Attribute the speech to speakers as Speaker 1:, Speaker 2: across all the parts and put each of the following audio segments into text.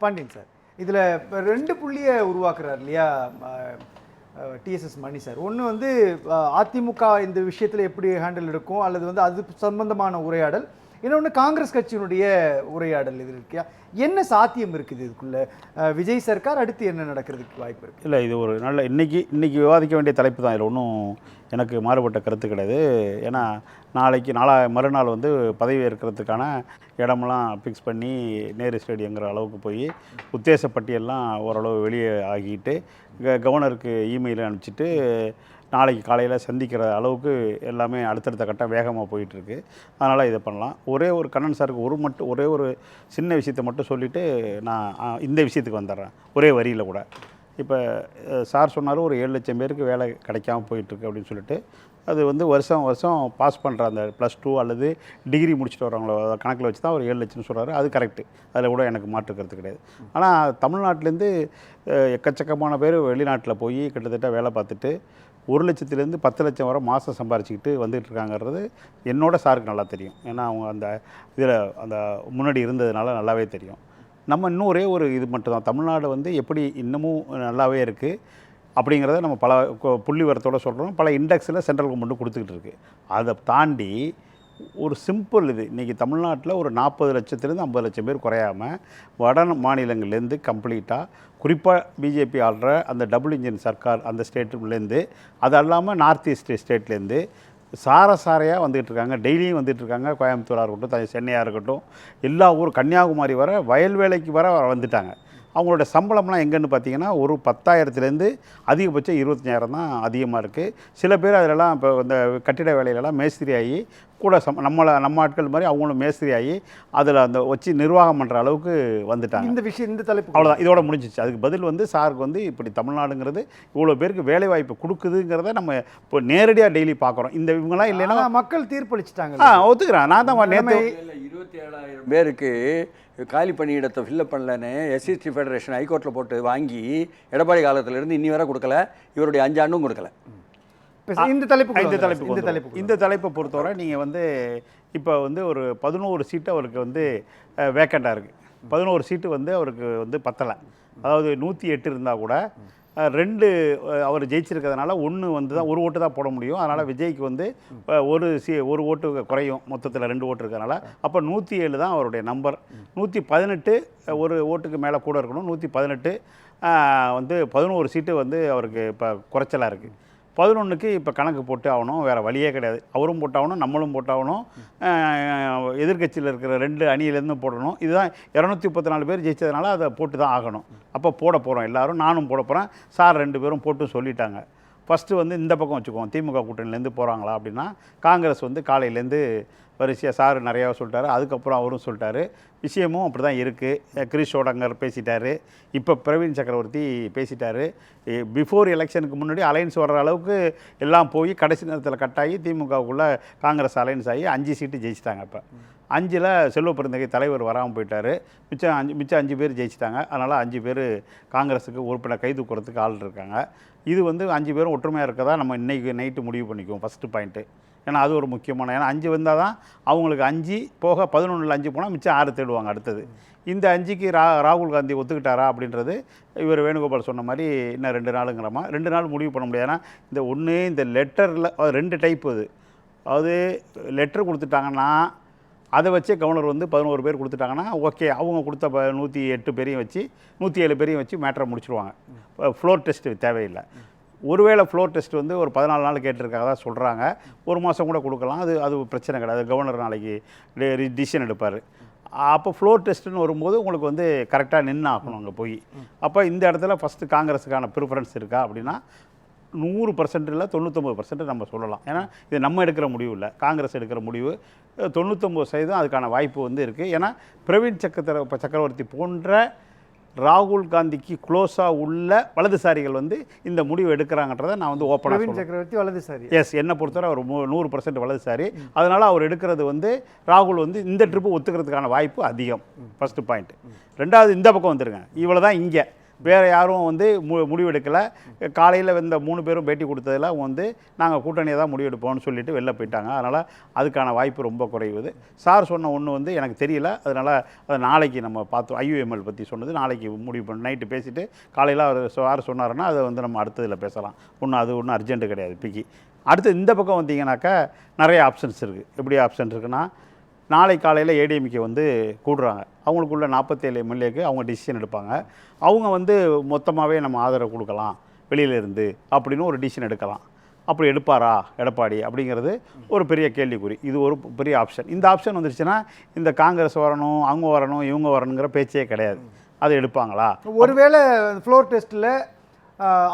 Speaker 1: Pandian sir, இதில் 2 புள்ளியை உருவாக்குறாரு இல்லையா டிஎஸ்எஸ் மணி சார். ஒன்று வந்து அதிமுக இந்த விஷயத்தில் எப்படி ஹேண்டில் இருக்கும் அல்லது வந்து அது சம்பந்தமான உரையாடல், இன்னொன்று காங்கிரஸ் கட்சியினுடைய உரையாடல். இது இருக்கியா, என்ன சாத்தியம் இருக்குது இதுக்குள்ள? விஜய் சர்க்கார் அடுத்து என்ன நடக்கிறதுக்கு வாய்ப்பு இருக்குது?
Speaker 2: இல்லை, இது ஒரு நல்ல இன்னைக்கு விவாதிக்க வேண்டிய தலைப்பு தான். இதில் ஒன்றும் எனக்கு மாறுபட்ட கருத்து கிடையாது. ஏன்னா மறுநாள் வந்து பதவி ஏற்கிறதுக்கான இடமெல்லாம் ஃபிக்ஸ் பண்ணி நேரு ஸ்டேடியங்கிற அளவுக்கு போய் உத்தேச பட்டியல்லாம் ஓரளவு வெளியே ஆகிட்டு கவர்னருக்கு இமெயில் அனுப்பிச்சிட்டு நாளைக்கு காலையில் சந்திக்கிற அளவுக்கு எல்லாமே அடுத்தடுத்த கட்டம் வேகமாக போயிட்டுருக்கு. அதனால் இதை பண்ணலாம். ஒரே ஒரு கண்ணன் சாருக்கு ஒரே ஒரு சின்ன விஷயத்தை மட்டும் சொல்லிவிட்டு நான் இந்த விஷயத்துக்கு வந்துடுறேன். ஒரே வரியில் கூட இப்போ சார் சொன்னார், ஒரு 7 லட்சம் பேருக்கு வேலை கிடைக்காம போயிட்டுருக்கு அப்படின்னு சொல்லிட்டு. அது வந்து வருஷம் பாஸ் பண்ணுற அந்த +2 அல்லது டிகிரி முடிச்சுட்டு வரவங்கள கணக்கில் வச்சு தான் ஒரு 7 லட்சம்னு சொல்கிறாரு. அது கரெக்டு, அதில் கூட எனக்கு மாற்றுக்கிறது கிடையாது. ஆனால் தமிழ்நாட்டிலேருந்து எக்கச்சக்கமான பேர் வெளிநாட்டில் போய் கிட்டத்தட்ட வேலை பார்த்துட்டு 1 லட்சத்துலேருந்து 10 லட்சம் வரை மாதம் சம்பாரிச்சிக்கிட்டு வந்துட்டு இருக்காங்கிறது என்னோட சாருக்கு நல்லா தெரியும். ஏன்னா அவங்க அந்த இதில் அந்த முன்னாடி இருந்ததுனால நல்லாவே தெரியும். நம்ம இன்னும் ஒரே ஒரு இது மட்டும்தான், தமிழ்நாடு வந்து எப்படி இன்னமும் நல்லாவே இருக்குது அப்படிங்கிறத நம்ம பல புள்ளி வரத்தோடு சொல்கிறோம். பல இண்டெக்ஸில் சென்ட்ரல் கவர்மெண்ட்டு கொடுத்துக்கிட்டு இருக்குது. அதை தாண்டி ஒரு சிம்பிள் இது, இன்றைக்கி தமிழ்நாட்டில் ஒரு 40 லட்சத்துலேருந்து 50 லட்சம் பேர் குறையாமல் வட மாநிலங்கள்லேருந்து கம்ப்ளீட்டாக, குறிப்பாக பிஜேபி ஆள்ற அந்த டபுள் இன்ஜின் சர்க்கார் அந்த ஸ்டேட்டுலேருந்து, அது இல்லாமல் நார்த் ஈஸ்ட் ஸ்டேட்லேருந்து சாரையாக வந்துகிட்டு இருக்காங்க. டெய்லியும் வந்துட்டு இருக்காங்க. கோயம்புத்தூராக இருக்கட்டும், சென்னையாக இருக்கட்டும், எல்லா ஊர் கன்னியாகுமரி வர வயல் வேலைக்கு வர வந்துட்டாங்க. அவங்களோட சம்பளம்லாம் எங்கன்னு பார்த்தீங்கன்னா ஒரு 10,000லேருந்து அதிகபட்சம் 25,000 தான் அதிகமாக இருக்குது. சில பேர் அதிலலாம் இப்போ இந்த கட்டிட வேலையிலலாம் மேஸ்திரி ஆகி கூட நம்ம ஆட்கள் மாதிரி அவங்களும் மேஸ்திரி ஆகி அதில் அந்த வச்சு நிர்வாகம் பண்ணுற அளவுக்கு வந்துட்டாங்க.
Speaker 1: இந்த விஷயம், இந்த தலைப்பு
Speaker 2: அவ்வளோதான், இதோட முடிஞ்சிச்சு. அதுக்கு பதில் வந்து சாருக்கு வந்து இப்படி தமிழ்நாடுங்கிறது இவ்வளோ பேருக்கு வேலை வாய்ப்பு கொடுக்குதுங்கிறத நம்ம இப்போ நேரடியாக டெய்லி பார்க்குறோம். இந்த இவங்களாம் இல்லைன்னா
Speaker 1: மக்கள் தீர்ப்பளிச்சிட்டாங்க.
Speaker 2: ஒத்துக்கிறேன். நான் தான் நேற்று
Speaker 3: 27,000 பேருக்கு காலி பணியிடத்தை ஃபில்லப் பண்ணலன்னு எஸ்சிஎஸ்டி ஃபெடரேஷன் ஹைகோர்ட்டில் போட்டு வாங்கி எடப்பாடி காலத்திலேருந்து இன்னி வரை கொடுக்கல. இவருடைய 5 ஆண்டும் கொடுக்கல.
Speaker 1: இந்த
Speaker 2: தலைப்பை பொறுத்தவரை நீங்கள் வந்து இப்போ வந்து ஒரு 11 சீட்டு அவருக்கு வந்து வேக்கண்டாக இருக்குது. 11 சீட்டு வந்து அவருக்கு வந்து பத்தலை. அதாவது 108 இருந்தால் கூட 2 அவர் ஜெயிச்சிருக்கிறதுனால 1 வந்து தான், 1 ஓட்டு தான் போட முடியும். அதனால் விஜய்க்கு வந்து ஒரு ஓட்டு குறையும், மொத்தத்தில் 2 ஓட்டு இருக்கிறதுனால. அப்போ 107 தான் அவருடைய நம்பர். 118 ஒரு ஓட்டுக்கு மேலே கூட இருக்கணும். 118 வந்து 11 சீட்டு வந்து அவருக்கு இப்போ குறைச்சலாக இருக்குது. 11க்கு இப்போ கணக்கு போட்டு ஆகணும், வேறு வழியே கிடையாது. அவரும் போட்டாகணும், நம்மளும் போட்டாகணும், எதிர்கட்சியில் இருக்கிற 2 அணியிலேருந்து போடணும். இதுதான் 234 பேர் ஜெயிச்சதுனால அதை போட்டு தான் ஆகணும். அப்போ போட போகிறோம் எல்லோரும், நானும் போட போகிறேன். சார் 2 பேரும் போட்டு சொல்லிட்டாங்க. ஃபஸ்ட்டு வந்து இந்த பக்கம் வச்சுக்குவோம், திமுக கூட்டணிலேருந்து போகிறாங்களா அப்படின்னா, காங்கிரஸ் வந்து காலையிலேருந்து வரிசையாக சார் நிறையா சொல்லிட்டாரு. அதுக்கப்புறம் அவரும் சொல்லிட்டாரு. விஷயமும் அப்படி தான் இருக்குது. கிரீஷ் சோடங்கர் பேசிட்டார், இப்போ பிரவீன் சக்கரவர்த்தி பேசிட்டார். பிஃபோர் எலெக்ஷனுக்கு முன்னாடி அலையன்ஸ் வர்ற அளவுக்கு எல்லாம் போய் கடைசி நேரத்தில் கட்டாகி திமுகவுக்குள்ளே காங்கிரஸ் அலையன்ஸ் ஆகி 5 சீட்டு ஜெயிச்சிட்டாங்க. இப்போ 5ல் செல்வ பெருந்தகை தலைவர் வராமல் போயிட்டார். மிச்சம் 5 பேர் ஜெயிச்சிட்டாங்க. அதனால் 5 பேர் காங்கிரஸுக்கு உறுப்பினர் கை தூக்குறதுக்கு ஆள் இருக்காங்க. இது வந்து 5 பேரும் ஒற்றுமையாக இருக்கதா நம்ம இன்றைக்கி நைட்டு முடிவு பண்ணிக்குவோம். First point. ஏன்னா அது ஒரு முக்கியமான, ஏன்னா 5 வந்தால் தான் அவங்களுக்கு 5 போக 11ல் 5 போனால் மிச்சம் 6 தேடுவாங்க அடுத்தது. இந்த 5க்கு ராகுல் காந்தி ஒத்துக்கிட்டாரா அப்படின்றது இவர் வேணுகோபால் சொன்ன மாதிரி இன்னும் 2 நாளுங்கிறமா 2 நாள் முடிவு பண்ண முடியாது. ஏன்னா இந்த லெட்டரில் 2 டைப்பு. அதாவது லெட்டர் கொடுத்துட்டாங்கன்னா அதை வச்சே கவர்னர் வந்து 11 பேர் கொடுத்துட்டாங்கன்னா ஓகே, அவங்க கொடுத்த 108 பேரையும் வச்சு 107 பேரையும் வச்சு மேட்டரை முடிச்சுடுவாங்க. ஃப்ளோர் டெஸ்ட்டு தேவையில்லை. ஒருவேளை ஃப்ளோர் டெஸ்ட் வந்து ஒரு 14 நாள் கேட்டிருக்காங்க தான் சொல்கிறாங்க. 1 மாதம் கூட கொடுக்கலாம். அது பிரச்சனை கிடையாது. கவர்னர் நாளைக்கு டிசிஷன் எடுப்பார். அப்போ ஃப்ளோர் டெஸ்ட்டுன்னு வரும்போது உங்களுக்கு வந்து கரெக்டாக நின்று ஆகணும் அங்கே போய். அப்போ இந்த இடத்துல ஃபஸ்ட்டு காங்கிரஸுக்கான ப்ரிஃபரன்ஸ் இருக்கா அப்படின்னா 100% இல்லை, 99% நம்ம சொல்லலாம். ஏன்னா இது நம்ம எடுக்கிற முடிவு இல்லை, காங்கிரஸ் எடுக்கிற முடிவு. 99% அதுக்கான வாய்ப்பு வந்து இருக்குது. ஏன்னா பிரவீன் சக்கரவர்த்தி போன்ற ராகுல் காந்திக்கு க்ளோஸாக உள்ள வலதுசாரிகள் வந்து இந்த முடிவு எடுக்கிறாங்கன்றதை நான் வந்து ஓப்பனாக
Speaker 1: பிரவீன் சக்கரவர்த்தி வலதுசாரி.
Speaker 2: எஸ், என்னை பொறுத்தவரை அவர் 100% வலதுசாரி. அதனால் அவர் எடுக்கிறது வந்து ராகுல் வந்து இந்த ட்ரிப்பு ஒத்துக்கிறதுக்கான வாய்ப்பு அதிகம். First point. 2வது இந்த பக்கம் வந்துருங்க. இவ்வளோ தான் இங்கே வேறு யாரும் வந்து முடிவெடுக்கலை. காலையில் இந்த 3 பேரும் பேட்டி கொடுத்ததில் அவங்க வந்து நாங்கள் கூட்டணியை தான் முடிவெடுப்போம்னு சொல்லிட்டு வெளில போயிட்டாங்க. அதனால் அதுக்கான வாய்ப்பு ரொம்ப குறைவுது. சார் சொன்ன ஒன்று வந்து எனக்கு தெரியல, அதனால் அதை நாளைக்கு நம்ம பார்த்தோம். IUML பற்றி சொன்னது நாளைக்கு முடிவு பண்ணி நைட்டு பேசிவிட்டு காலையில் அவர் சார் சொன்னாருன்னா அதை வந்து நம்ம அடுத்ததில் பேசலாம். அது ஒன்றும் அர்ஜென்ட்டு கிடையாது பிக்கி. அடுத்து இந்த பக்கம் வந்தீங்கன்னாக்கா நிறைய ஆப்ஷன்ஸ் இருக்குது. எப்படி ஆப்ஷன் இருக்குன்னா, நாளை காலையில் ஏடிஎம்கே வந்து கூடுறாங்க. அவங்களுக்குள்ள 47 எம்எல்ஏக்கு அவங்க டிசிஷன் எடுப்பாங்க. அவங்க வந்து மொத்தமாகவே நம்ம ஆதரவு கொடுக்கலாம் வெளியிலேருந்து அப்படின்னு ஒரு டிசிஷன் எடுக்கலாம். அப்படி எடுப்பாரா எடப்பாடி அப்படிங்கிறது ஒரு பெரிய கேள்விக்குறி. இது ஒரு பெரிய ஆப்ஷன். இந்த ஆப்ஷன் வந்துருச்சுன்னா இந்த காங்கிரஸ் வரணும், அவங்க வரணும், இவங்க வரணுங்கிற பேச்சே கிடையாது. அதை எடுப்பாங்களா?
Speaker 1: ஒருவேளை ஃப்ளோர் டெஸ்ட்டில்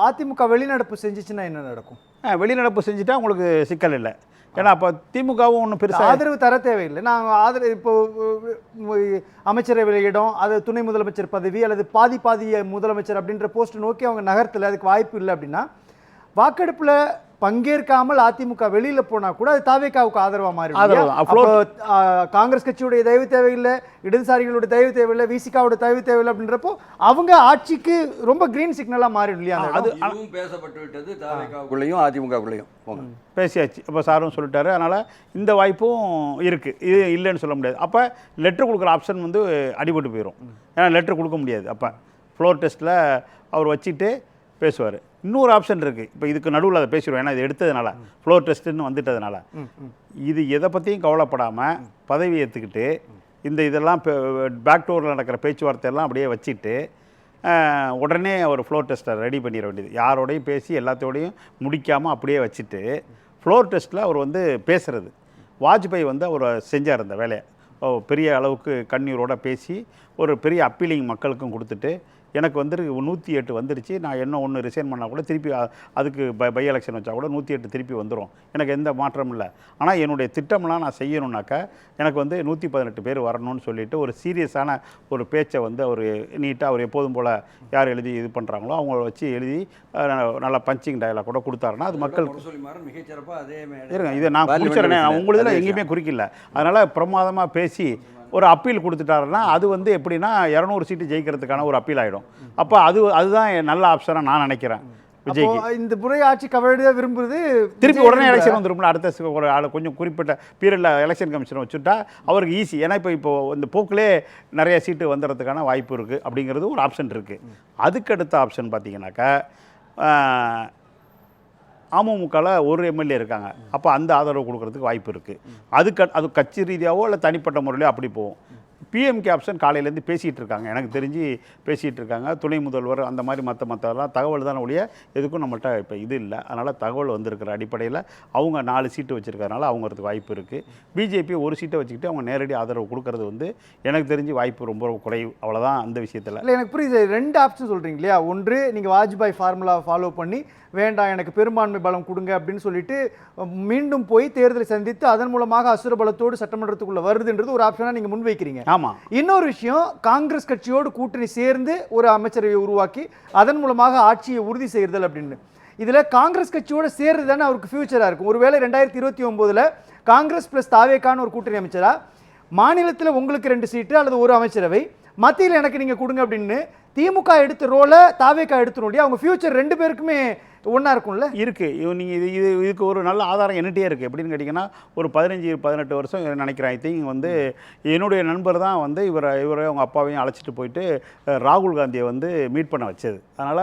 Speaker 1: அதிமுக வெளிநடப்பு செஞ்சிச்சுன்னா என்ன நடக்கும்?
Speaker 2: வெளிநடப்பு செஞ்சுட்டா உங்களுக்கு சிக்கல் இல்லை. ஏன்னா அப்போ திமுகவும் ஒன்றும் பெருசாக
Speaker 1: ஆதரவு தர தேவையில்லை. நாங்கள் ஆதரவு இப்போ அமைச்சரவை இடம், அது துணை முதலமைச்சர் பதவி அல்லது பாதி முதலமைச்சர் அப்படின்ற போஸ்ட் நோக்கி அவங்க நகரத்தில் அதுக்கு வாய்ப்பு இல்லை அப்படின்னா, வாக்கெடுப்பில் பங்கேற்காமல் அதிமுக வெளியில போனா கூட அது தாவேகாவுக்கு ஆதரவா மாறிடும். காங்கிரஸ் கட்சியுடைய தயவு தேவையில்லை, இடதுசாரிகளுடைய தயவு தேவையில்லை, விசிகாவோட தயவு தேவையில்லை அப்படின்றப்போ அவங்க ஆட்சிக்கு ரொம்ப கிரீன் சிக்னலா மாறிடும் இல்லையா?
Speaker 3: அது பேசப்பட்டு விட்டது. தாவேகாவுக்குள்ளேயும் அதிமுகவுக்குள்ளேயும்
Speaker 2: பேசியாச்சு. அப்போ சாரும் சொல்லிட்டாரு. அதனால் இந்த வாய்ப்பும் இருக்குது, இது இல்லைன்னு சொல்ல முடியாது. அப்போ லெட்டர் கொடுக்குற ஆப்ஷன் வந்து அடிபட்டு போயிடும். ஏன்னா லெட்டர் கொடுக்க முடியாது. அப்போ ஃப்ளோர் டெஸ்ட்டில் அவர் வச்சுட்டு பேசுவார். இன்னொரு ஆப்ஷன் இருக்குது. இப்போ இதுக்கு நடுவில் அதை பேசிடுவோம். ஏன்னா இது எடுத்ததுனால ஃப்ளோர் டெஸ்ட்டுன்னு வந்துட்டதுனால இது எதை பற்றியும் கவலைப்படாமல் பதவி ஏற்றுக்கிட்டு இதெல்லாம் பேக் டோரில் நடக்கிற பேச்சுவார்த்தையெல்லாம் அப்படியே வச்சுட்டு உடனே அவர் ஃப்ளோர் டெஸ்ட்டை ரெடி பண்ணிட வேண்டியது. யாரோடையும் பேசி எல்லாத்தோடையும் முடிக்காமல் அப்படியே வச்சுட்டு ஃப்ளோர் டெஸ்ட்டில் அவர் வந்து பேசுகிறது. வாஜ்பாய் வந்து அவர் செஞ்சார் அந்த வேலையை. பெரிய அளவுக்கு கண்ணீரோடு பேசி ஒரு பெரிய அப்பீலிங் மக்களுக்கும் கொடுத்துட்டு, எனக்கு வந்து 108 வந்துடுச்சு, நான் என்ன ஒன்று ரிசைன் பண்ணால் கூட திருப்பி அதுக்கு பை எலெக்ஷன் வச்சா கூட 108 திருப்பி வந்துடும், எனக்கு எந்த மாற்றமும் இல்லை. ஆனால் என்னுடைய திட்டம்லாம் நான் செய்யணுன்னாக்கா எனக்கு வந்து 118 பேர் வரணும்னு சொல்லிட்டு ஒரு சீரியஸான ஒரு பேச்சை வந்து அவர் நீட்டாக அவர் எப்போதும் போல் யார் எழுதி இது பண்ணுறாங்களோ அவங்கள வச்சு எழுதி நல்லா பஞ்சிங் டயலாக் கூட கொடுத்தாருன்னா அது மக்களுக்கு
Speaker 3: மிகச்சிறப்பாக அதே
Speaker 2: இருங்க. இதை நான் குறிச்சிடறேன், நான் உங்களுதில் எங்கேயுமே குறிக்கல. அதனால் பிரமாதமாக பேசி ஒரு அப்பீல் கொடுத்துட்டாருன்னா அது வந்து எப்படின்னா 200 சீட்டு ஜெயிக்கிறதுக்கான ஒரு அப்பீல் ஆகிடும். அப்போ அதுதான் நல்ல ஆப்ஷனாக நான் நினைக்கிறேன். விஜய்க்கு
Speaker 1: இந்த முறை ஆட்சி கவலையாக விரும்புறது
Speaker 2: திருப்பி உடனே எலெக்ஷன் வந்துரும்ல. அடுத்த ஒரு ஆள் கொஞ்சம் குறிப்பிட்ட பீரியடில் எலெக்ஷன் கமிஷன் வச்சுட்டா அவருக்கு ஈஸி. ஏன்னா இப்போ இந்த போக்கிலே நிறைய சீட்டு வந்துடுறதுக்கான வாய்ப்பு இருக்குது அப்படிங்கிறது ஒரு ஆப்ஷன் இருக்குது. அதுக்கடுத்த ஆப்ஷன் பார்த்தீங்கன்னாக்கா அமமுகவில் ஒரு எம்எல்ஏ இருக்காங்க. அப்போ அந்த ஆதரவு கொடுக்கறதுக்கு வாய்ப்பு இருக்குது. அது கட்சி ரீதியாகவோ இல்லை தனிப்பட்ட முறையிலோ அப்படி போகும். பிஎம்கே ஆப்ஷன் காலையிலேருந்து பேசிகிட்டு இருக்காங்க, எனக்கு தெரிஞ்சு பேசிகிட்டு இருக்காங்க. துணை முதல்வர் அந்த மாதிரி மற்றெல்லாம் தகவல் தானே ஒழிய எதுக்கும் நம்மள்கிட்ட இப்போ இது இல்லை. அதனால் தகவல் வந்திருக்கிற அடிப்படையில் அவங்க 4 சீட்டு வச்சுருக்கறனால அவங்களுக்கு வாய்ப்பு இருக்குது. பிஜேபி ஒரு சீட்டை வச்சுக்கிட்டு அவங்க நேரடி ஆதரவு கொடுக்கறது வந்து எனக்கு தெரிஞ்சு வாய்ப்பு ரொம்ப குறைவு. அவ்வளோதான் அந்த விஷயத்தில்.
Speaker 1: இல்லை எனக்கு புரியுது. 2 ஆப்ஷன் சொல்கிறீங்க இல்லையா? ஒன்று நீங்கள் வாஜ்பாய் ஃபார்முலா ஃபாலோ பண்ணி வேண்டாம் எனக்கு பெரும்பான்மை பலம் கொடுங்க அப்படின்னு சொல்லிட்டு மீண்டும் போய் தேர்தலை சந்தித்து அதன் மூலமாக அசுர பலத்தோடு சட்டமன்றத்துக்குள்ள வருதுன்றது ஒரு ஆப்ஷனாக நீங்கள் முன்வைக்கிறீங்க.
Speaker 2: ஆமாம்.
Speaker 1: இன்னொரு விஷயம், காங்கிரஸ் கட்சியோடு கூட்டணி சேர்ந்து ஒரு அமைச்சரவையை உருவாக்கி அதன் மூலமாக ஆட்சியை உறுதி செய்தல் அப்படின்னு. இதில் காங்கிரஸ் கட்சியோடு சேர்றது தானே அவருக்கு ஃபியூச்சராக இருக்கும். ஒருவேளை 2029 காங்கிரஸ் ப்ளஸ் தாவேக்கான ஒரு கூட்டணி அமைச்சரா, மாநிலத்தில் உங்களுக்கு 2 சீட்டு அல்லது ஒரு அமைச்சரவை, மத்தியில் எனக்கு நீங்கள் கொடுங்க அப்படின்னு திமுக எடுத்த ரோலை தாவேக்கா எடுத்துடும். அவங்க ஃபியூச்சர் 2 பேருக்குமே ஒன்றா இருக்கும்ல. இருக்குது.
Speaker 2: நீங்கள் இதுக்கு ஒரு நல்ல ஆதாரம் என்னட்டே இருக்குது. எப்படின்னு கேட்டிங்கன்னா ஒரு 15-18 வருஷம் நினைக்கிறேன். ஐ திங்க் வந்து என்னுடைய நண்பர் தான் வந்து இவரை அவங்க அப்பாவையும் அழைச்சிட்டு போயிட்டு ராகுல் காந்தியை வந்து மீட் பண்ண வச்சது. அதனால்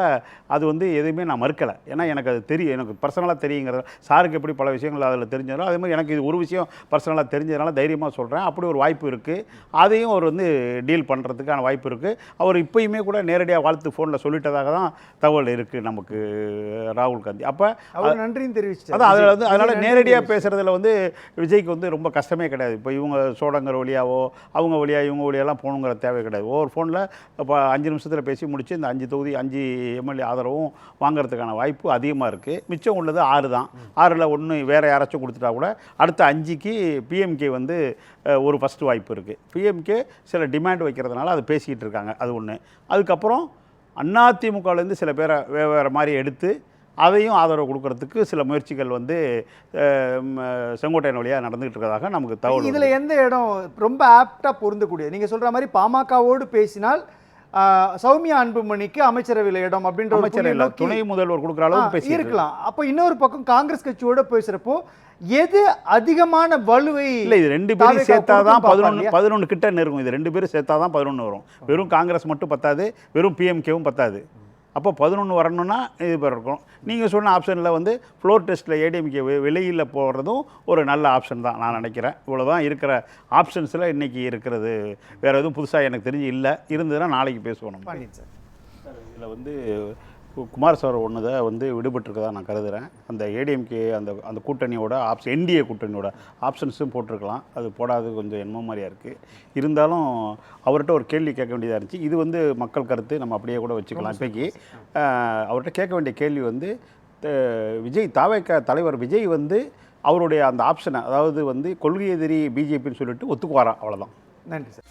Speaker 2: அது வந்து எதுவுமே நான் மறுக்கலை. ஏன்னா எனக்கு அது தெரியும், எனக்கு பர்சனலாக தெரியுங்கிறது. சாருக்கு எப்படி பல விஷயங்கள் அதில் தெரிஞ்சதாலும் அதே மாதிரி எனக்கு இது ஒரு விஷயம் பர்சனலாக தெரிஞ்சதுனால தைரியமாக சொல்கிறேன். அப்படி ஒரு வாய்ப்பு இருக்குது. அதையும் அவர் வந்து டீல் பண்ணுறதுக்கான வாய்ப்பு இருக்குது. அவர் இப்போயுமே கூட நேரடியாக வாழ்த்து ஃபோனில் சொல்லிட்டதாக தான் தகவல் இருக்குது நமக்கு ராகுல் காந்தி. அப்போ
Speaker 1: அவர் நன்றியும் தெரிவிச்சு
Speaker 2: அதான் அதில் வந்து அதனால் நேரடியாக பேசுகிறதுல வந்து விஜய்க்கு வந்து ரொம்ப கஷ்டமே கிடையாது. இப்போ இவங்க சோடங்கிற வழியாவோ அவங்க வழியாக இவங்க வழியெல்லாம் போகணுங்கிற தேவை கிடையாது. ஒவ்வொரு ஃபோனில் இப்போ 5 நிமிஷத்தில் பேசி முடித்து இந்த 5 தொகுதி 5 எம்எல்ஏ ஆதரவும் வாங்கிறதுக்கான வாய்ப்பு அதிகமாக இருக்குது. மிச்சம் உள்ளது 6 தான். 6ல் 1 வேறு யாராச்சும் கொடுத்துட்டா கூட அடுத்த 5க்கு பிஎம்கே வந்து ஒரு ஃபஸ்ட்டு வாய்ப்பு இருக்குது. பிஎம்கே சில டிமாண்ட் வைக்கிறதுனால அது பேசிக்கிட்டு இருக்காங்க. அது ஒன்று. அதுக்கப்புறம் அதிமுகலேருந்து சில பேரை வேறு மாதிரி எடுத்து அதையும் ஆதரவு கொடுக்கறதுக்கு சில முயற்சிகள் வந்து செங்கோட்டையன் வழியாக நடந்துகிட்டு இருக்கிறதாக நமக்கு தகவல்.
Speaker 1: இதில் எந்த இடம் ரொம்ப ஆப்டாக பொருந்தக்கூடியது? நீங்கள் சொல்கிற மாதிரி பாமகவோடு பேசினால் சௌமியா அன்புமணிக்கு அமைச்சரவையில் இடம் அப்படின்ற ஒரு
Speaker 2: அமைச்சர்
Speaker 1: புள்ளியை
Speaker 2: இல்ல,
Speaker 1: நோக்கி
Speaker 2: துணை முதல்வர் கொடுக்குற அளவுக்கு பேசி
Speaker 1: இருக்கலாம். அப்போ இன்னொரு பக்கம் காங்கிரஸ் கட்சியோட பேசுறப்போ எது அதிகமான வலுவை
Speaker 2: இல்லை, இது ரெண்டு பேரும்
Speaker 1: தாவேகா
Speaker 2: சேர்த்தாதான்
Speaker 1: கொடுக்கும்
Speaker 2: 11 கிட்ட நெருங்கும். இது ரெண்டு பேரும் சேர்த்தாதான் 11 வரும். வெறும் காங்கிரஸ் மட்டும் பத்தாது, வெறும் பிஎம்கேவும் பத்தாது. அப்போ 11 வரணும்னா இது இருக்கும். நீங்கள் சொன்ன ஆப்ஷனில் வந்து ஃப்ளோர் டெஸ்ட்டில் ஏடிஎம்கே வெளியில் போடுறதும் ஒரு நல்ல ஆப்ஷன் தான் நான் நினைக்கிறேன். இவ்வளோதான் இருக்கிற ஆப்ஷன்ஸில் இன்றைக்கி இருக்கிறது. வேறு எதுவும் புதுசாக எனக்கு தெரிஞ்சு இல்லை. இருந்ததுன்னா நாளைக்கு பேசுவோம் நம்ம. இதில் வந்து குமார் சார் ஒன்று தான் வந்து விடுபட்டிருக்கதா நான் கருதுகிறேன். அந்த ஏடிஎம்கே அந்த கூட்டணியோட என்டிஏ கூட்டணியோட ஆப்ஷன்ஸும் போட்டிருக்கலாம். அது போடாது கொஞ்சம் என்னமோ மாதிரியா இருக்குது. இருந்தாலும் அவர்கிட்ட ஒரு கேள்வி கேட்க வேண்டியதாக இருந்துச்சு. இது வந்து மக்கள் கருத்து, நம்ம அப்படியே கூட வச்சுக்கலாம். இப்போக்கி அவர்கிட்ட கேட்க வேண்டிய கேள்வி வந்து விஜய் தாவேகா தலைவர் விஜய் வந்து அவருடைய அந்த ஆப்ஷனை, அதாவது வந்து கொள்கை எதிரி பிஜேபின்னு சொல்லிட்டு ஒத்துக்குவாரா, அவ்வளோதான்.
Speaker 1: நன்றி சார்.